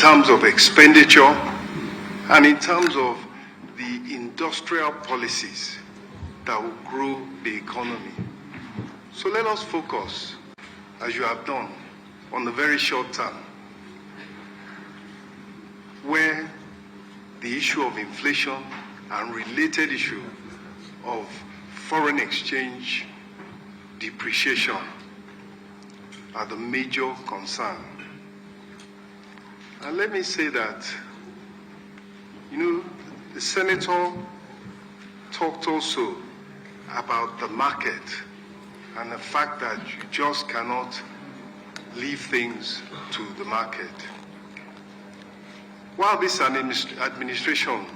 terms of expenditure and in terms of the industrial policies that will grow the economy. So let us focus, as you have done, on the very short term, where the issue of inflation and related issue of foreign exchange depreciation are the major concern. And let me say that, the senator talked also about the market and the fact that you just cannot leave things to the market. While this administration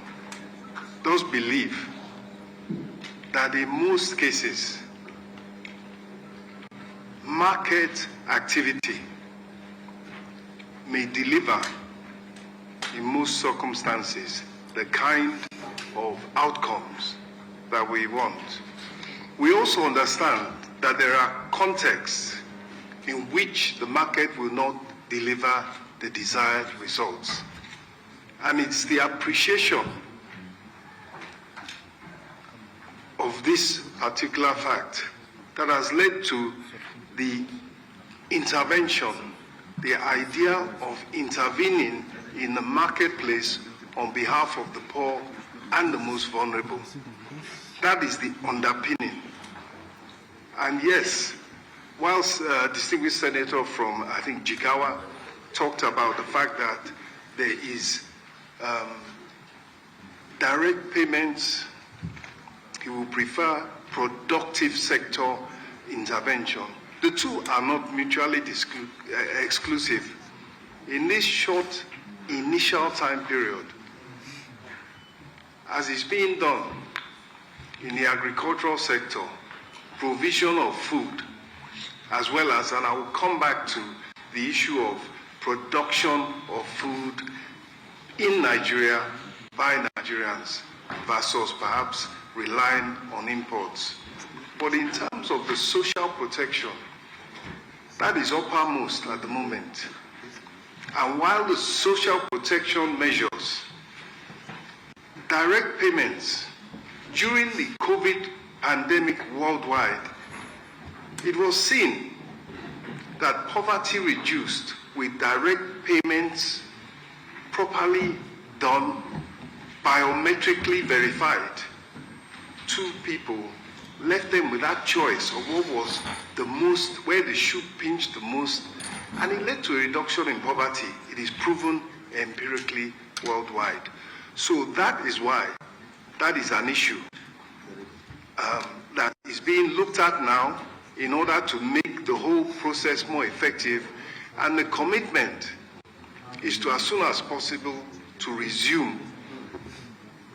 does believe that in most cases, market activity may deliver, in most circumstances, the kind of outcomes that we want, we also understand that there are contexts in which the market will not deliver the desired results. And it's the appreciation of this particular fact that has led to the intervention, the idea of intervening in the marketplace on behalf of the poor and the most vulnerable. That is the underpinning. And yes, whilst distinguished senator from, I think, Jigawa talked about the fact that there is direct payments, he will prefer productive sector intervention. The two are not mutually exclusive. In this short initial time period, as is being done in the agricultural sector, provision of food, as well as, and I will come back to the issue of production of food in Nigeria by Nigerians versus perhaps relying on imports. But in terms of the social protection, that is uppermost at the moment. And while the social protection measures, direct payments during the COVID pandemic worldwide, it was seen that poverty reduced with direct payments properly done, biometrically verified. Two people left them with that choice of what was the most, where the shoe pinched the most, and it led to a reduction in poverty. It is proven empirically worldwide. So that is why that is an issue that is being looked at now in order to make the whole process more effective. And the commitment is to, as soon as possible, to resume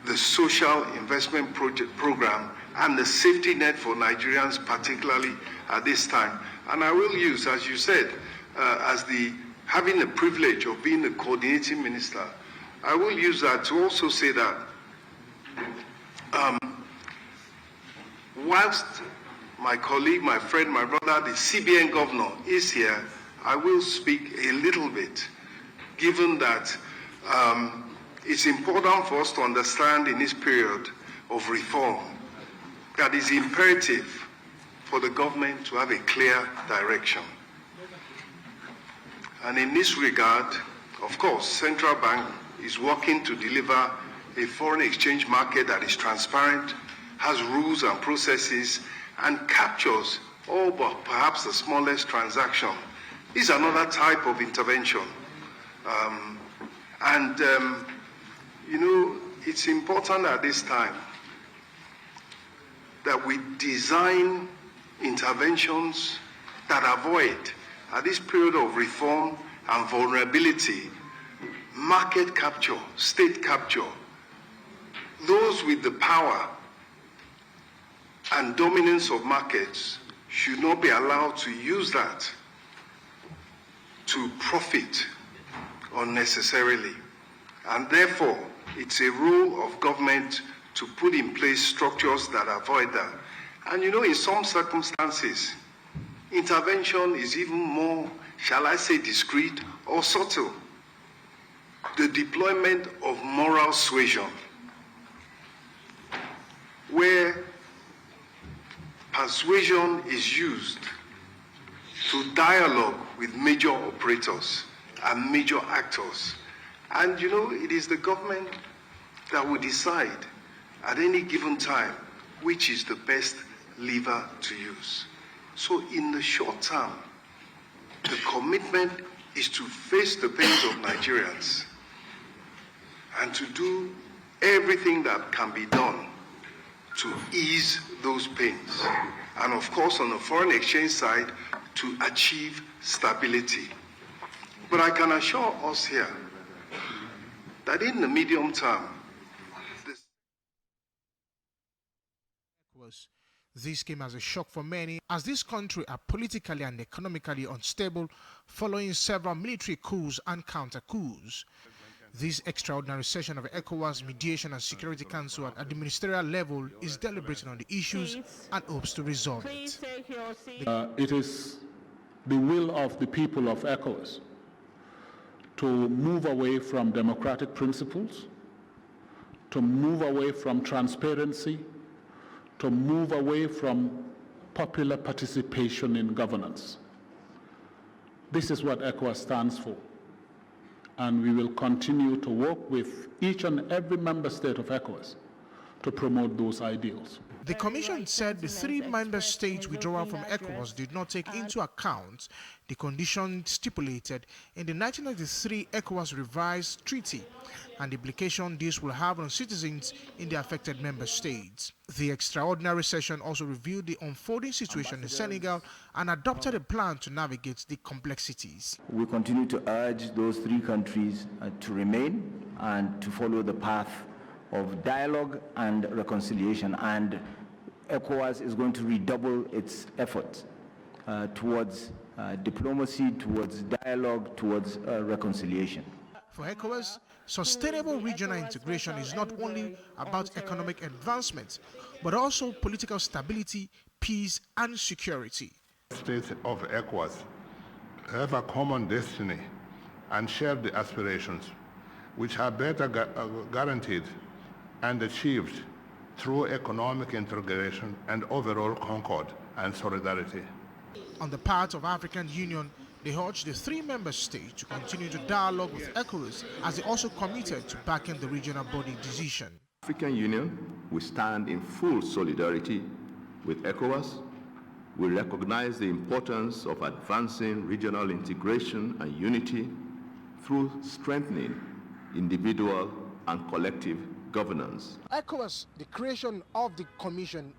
the social investment program and the safety net for Nigerians, particularly at this time. And I will use, as you said, having the privilege of being the coordinating minister, I will use that to also say that whilst my colleague, my friend, my brother, the CBN governor is here, I will speak a little bit, given that it's important for us to understand in this period of reform that it's imperative for the government to have a clear direction. And in this regard, of course, Central Bank is working to deliver a foreign exchange market that is transparent, has rules and processes, and captures all but perhaps the smallest transaction. Is another type of intervention. It's important at this time that we design interventions that avoid, at this period of reform and vulnerability, market capture, state capture. Those with the power and dominance of markets should not be allowed to use that to profit unnecessarily. And therefore, it's a role of government to put in place structures that avoid that. And in some circumstances, intervention is even more, shall I say, discreet or subtle. the deployment of moral suasion, where persuasion is used to dialogue with major operators and major actors. And you know, it is the government that will decide at any given time which is the best lever to use. So in the short term, the commitment is to face the pains of Nigerians and to do everything that can be done to ease those pains. And of course, on the foreign exchange side, to achieve stability. But I can assure us here that in the medium term, this came as a shock for many, as this country are politically and economically unstable following several military coups and counter-coups. This extraordinary session of ECOWAS Mediation and Security Council at the ministerial level is deliberating on the issues and hopes to resolve it. It is the will of the people of ECOWAS to move away from democratic principles, to move away from transparency, to move away from popular participation in governance. This is what ECOWAS stands for. And we will continue to work with each and every member state of ECOWAS to promote those ideals. The Commission said the 3 member states' withdrawal from ECOWAS did not take into account the conditions stipulated in the 1993 ECOWAS revised treaty and the implication this will have on citizens in the affected member states. The extraordinary session also reviewed the unfolding situation in Senegal and adopted a plan to navigate the complexities. We continue to urge those 3 countries to remain and to follow the path of dialogue and reconciliation, and ECOWAS is going to redouble its efforts towards diplomacy, towards dialogue, towards reconciliation. For ECOWAS, sustainable regional integration is not only about economic advancement, but also political stability, peace, and security. States of ECOWAS have a common destiny and share the aspirations, which are better guaranteed and achieved through economic integration and overall concord and solidarity. On the part of African Union, they urged the 3 member states to continue to dialogue with ECOWAS, as they also committed to backing the regional body decision. African Union will stand in full solidarity with ECOWAS. We recognize the importance of advancing regional integration and unity through strengthening individual and collective governance. ECOWAS, the creation of the Commission